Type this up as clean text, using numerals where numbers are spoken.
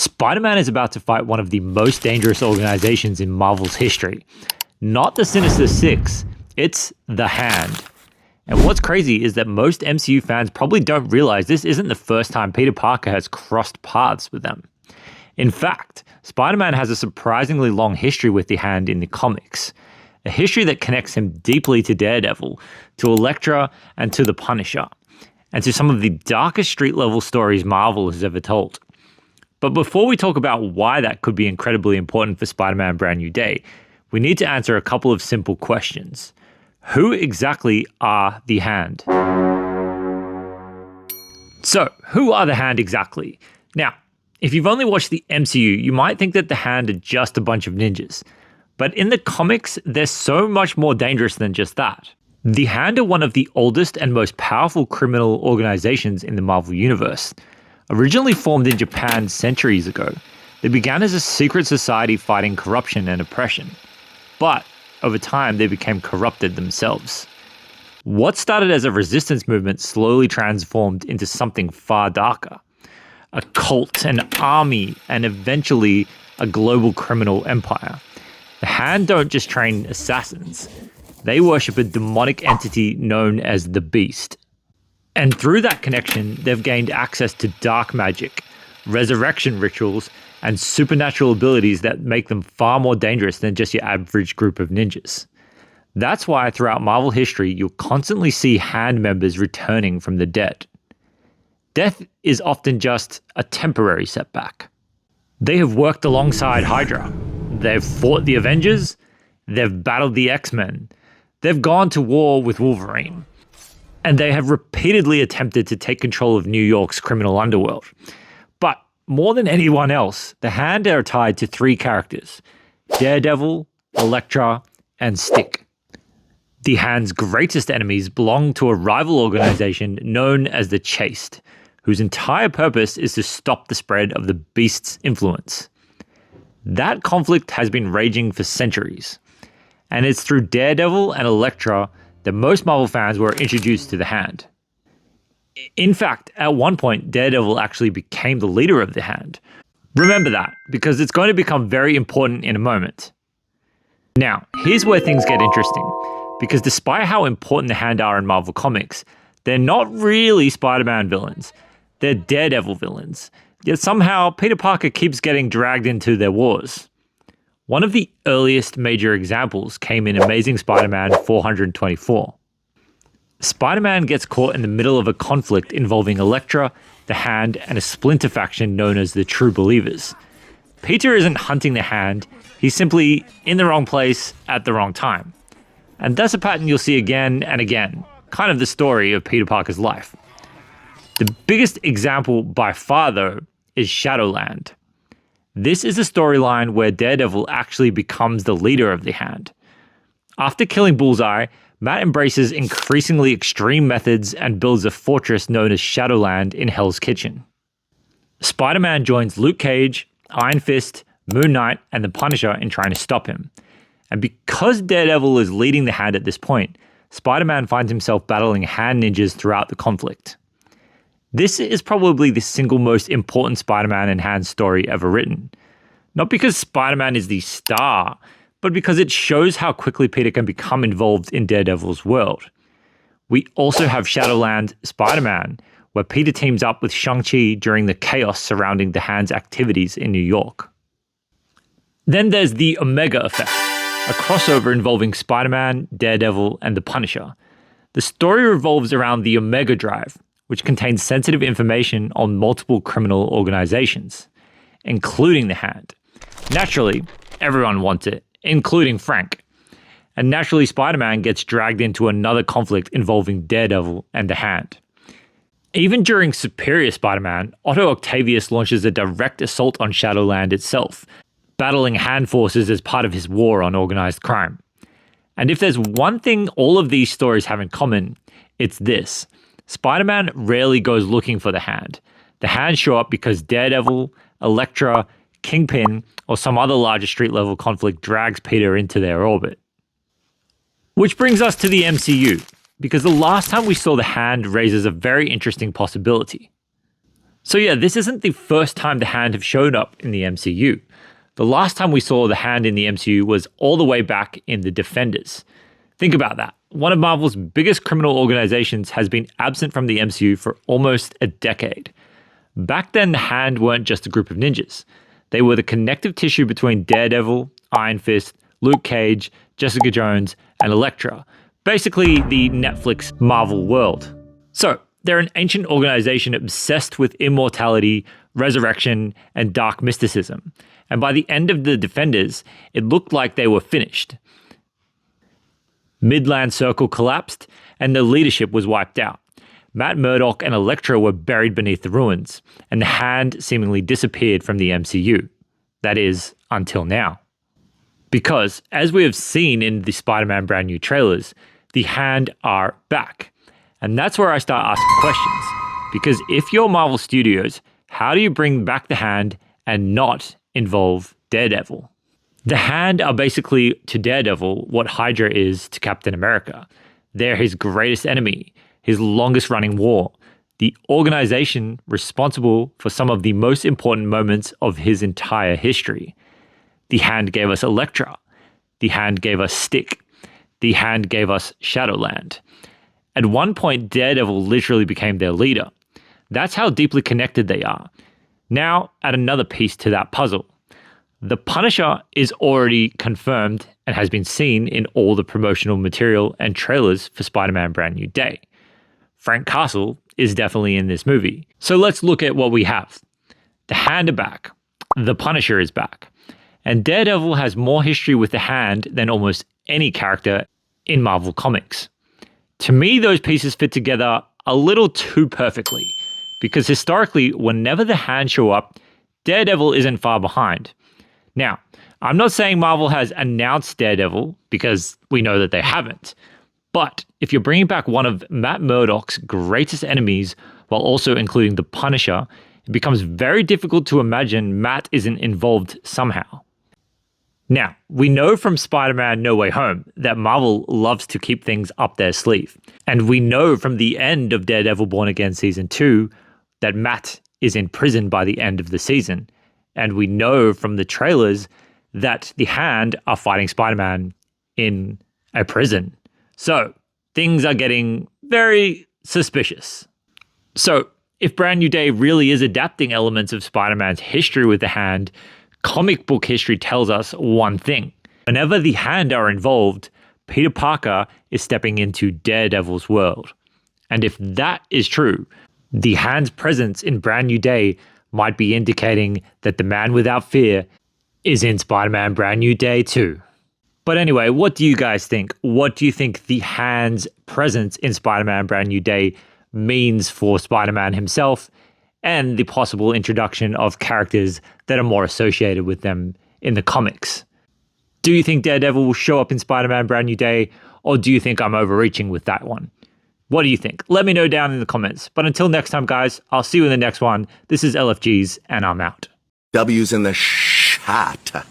Spider-Man is about to fight one of the most dangerous organizations in Marvel's history. Not the Sinister Six, it's the Hand. And what's crazy is that most MCU fans probably don't realize this isn't the first time Peter Parker has crossed paths with them. In fact, Spider-Man has a surprisingly long history with the Hand in the comics. A history that connects him deeply to Daredevil, to Elektra, and to the Punisher, and to some of the darkest street-level stories Marvel has ever told. But before we talk about why that could be incredibly important for Spider-Man Brand New Day, we need to answer a couple of simple questions. Who exactly are the Hand? So, who are the Hand exactly? Now, if you've only watched the MCU, you might think that the Hand are just a bunch of ninjas. But in the comics, they're so much more dangerous than just that. The Hand are one of the oldest and most powerful criminal organizations in the Marvel Universe. Originally formed in Japan centuries ago, they began as a secret society fighting corruption and oppression. But over time, they became corrupted themselves. What started as a resistance movement slowly transformed into something far darker. A cult, an army, and eventually a global criminal empire. The Hand don't just train assassins. They worship a demonic entity known as the Beast. And through that connection, they've gained access to dark magic, resurrection rituals, and supernatural abilities that make them far more dangerous than just your average group of ninjas. That's why throughout Marvel history, you'll constantly see Hand members returning from the dead. Death is often just a temporary setback. They have worked alongside Hydra. They've fought the Avengers. They've battled the X-Men. They've gone to war with Wolverine. And they have repeatedly attempted to take control of New York's criminal underworld. But more than anyone else, the Hand are tied to three characters: Daredevil, Elektra, and Stick. The Hand's greatest enemies belong to a rival organization known as the Chaste, whose entire purpose is to stop the spread of the Beast's influence. That conflict has been raging for centuries, and it's through Daredevil and Elektra that most Marvel fans were introduced to the Hand. In fact, at one point, Daredevil actually became the leader of the Hand. Remember that, because it's going to become very important in a moment. Now, here's where things get interesting, because despite how important the Hand are in Marvel Comics, they're not really Spider-Man villains. They're Daredevil villains. Yet somehow, Peter Parker keeps getting dragged into their wars. One of the earliest major examples came in Amazing Spider-Man 424. Spider-Man gets caught in the middle of a conflict involving Elektra, the Hand, and a splinter faction known as the True Believers. Peter isn't hunting the Hand, he's simply in the wrong place at the wrong time. And that's a pattern you'll see again and again, kind of the story of Peter Parker's life. The biggest example by far, though, is Shadowland. This is a storyline where Daredevil actually becomes the leader of the Hand. After killing Bullseye, Matt embraces increasingly extreme methods and builds a fortress known as Shadowland in Hell's Kitchen. Spider-Man joins Luke Cage, Iron Fist, Moon Knight, and the Punisher in trying to stop him. And because Daredevil is leading the Hand at this point, Spider-Man finds himself battling Hand ninjas throughout the conflict. This is probably the single most important Spider-Man and Hand story ever written. Not because Spider-Man is the star, but because it shows how quickly Peter can become involved in Daredevil's world. We also have Shadowland Spider-Man, where Peter teams up with Shang-Chi during the chaos surrounding the Hand's activities in New York. Then there's the Omega Effect, a crossover involving Spider-Man, Daredevil, and the Punisher. The story revolves around the Omega Drive, which contains sensitive information on multiple criminal organizations, including the Hand. Naturally, everyone wants it, including Frank. And naturally, Spider-Man gets dragged into another conflict involving Daredevil and the Hand. Even during Superior Spider-Man, Otto Octavius launches a direct assault on Shadowland itself, battling Hand forces as part of his war on organized crime. And if there's one thing all of these stories have in common, it's this. Spider-Man rarely goes looking for the Hand. The Hand show up because Daredevil, Elektra, Kingpin, or some other larger street-level conflict drags Peter into their orbit. Which brings us to the MCU, because the last time we saw the Hand raises a very interesting possibility. So yeah, this isn't the first time the Hand have shown up in the MCU. The last time we saw the Hand in the MCU was all the way back in The Defenders. Think about that. One of Marvel's biggest criminal organizations has been absent from the MCU for almost a decade. Back then, the Hand weren't just a group of ninjas. They were the connective tissue between Daredevil, Iron Fist, Luke Cage, Jessica Jones, and Elektra. Basically, the Netflix Marvel world. So, they're an ancient organization obsessed with immortality, resurrection, and dark mysticism. And by the end of The Defenders, it looked like they were finished. Midland Circle collapsed, and the leadership was wiped out. Matt Murdock and Elektra were buried beneath the ruins, and the Hand seemingly disappeared from the MCU. That is, until now. Because, as we have seen in the Spider-Man brand new trailers, the Hand are back. And that's where I start asking questions. Because if you're Marvel Studios, how do you bring back the Hand and not involve Daredevil? The Hand are basically to Daredevil what Hydra is to Captain America. They're his greatest enemy, his longest running war, the organization responsible for some of the most important moments of his entire history. The Hand gave us Elektra. The Hand gave us Stick. The Hand gave us Shadowland. At one point, Daredevil literally became their leader. That's how deeply connected they are. Now, add another piece to that puzzle. The Punisher is already confirmed and has been seen in all the promotional material and trailers for Spider-Man Brand New Day. Frank Castle is definitely in this movie. So let's look at what we have. The Hand are back. The Punisher is back. And Daredevil has more history with the Hand than almost any character in Marvel Comics. To me, those pieces fit together a little too perfectly, because historically, whenever the Hand show up, Daredevil isn't far behind. Now, I'm not saying Marvel has announced Daredevil, because we know that they haven't. But if you're bringing back one of Matt Murdock's greatest enemies while also including the Punisher, it becomes very difficult to imagine Matt isn't involved somehow. Now, we know from Spider-Man No Way Home that Marvel loves to keep things up their sleeve. And we know from the end of Daredevil Born Again Season 2 that Matt is in prison by the end of the season. And we know from the trailers that the Hand are fighting Spider-Man in a prison. So, things are getting very suspicious. So, if Brand New Day really is adapting elements of Spider-Man's history with the Hand, comic book history tells us one thing. Whenever the Hand are involved, Peter Parker is stepping into Daredevil's world. And if that is true, the Hand's presence in Brand New Day might be indicating that the Man Without Fear is in Spider-Man Brand New Day too. But anyway, what do you guys think? What do you think the Hand's presence in Spider-Man Brand New Day means for Spider-Man himself and the possible introduction of characters that are more associated with them in the comics? Do you think Daredevil will show up in Spider-Man Brand New Day, or do you think I'm overreaching with that one? What do you think? Let me know down in the comments. But until next time, guys, I'll see you in the next one. This is LFGs, and I'm out. W's in the shot.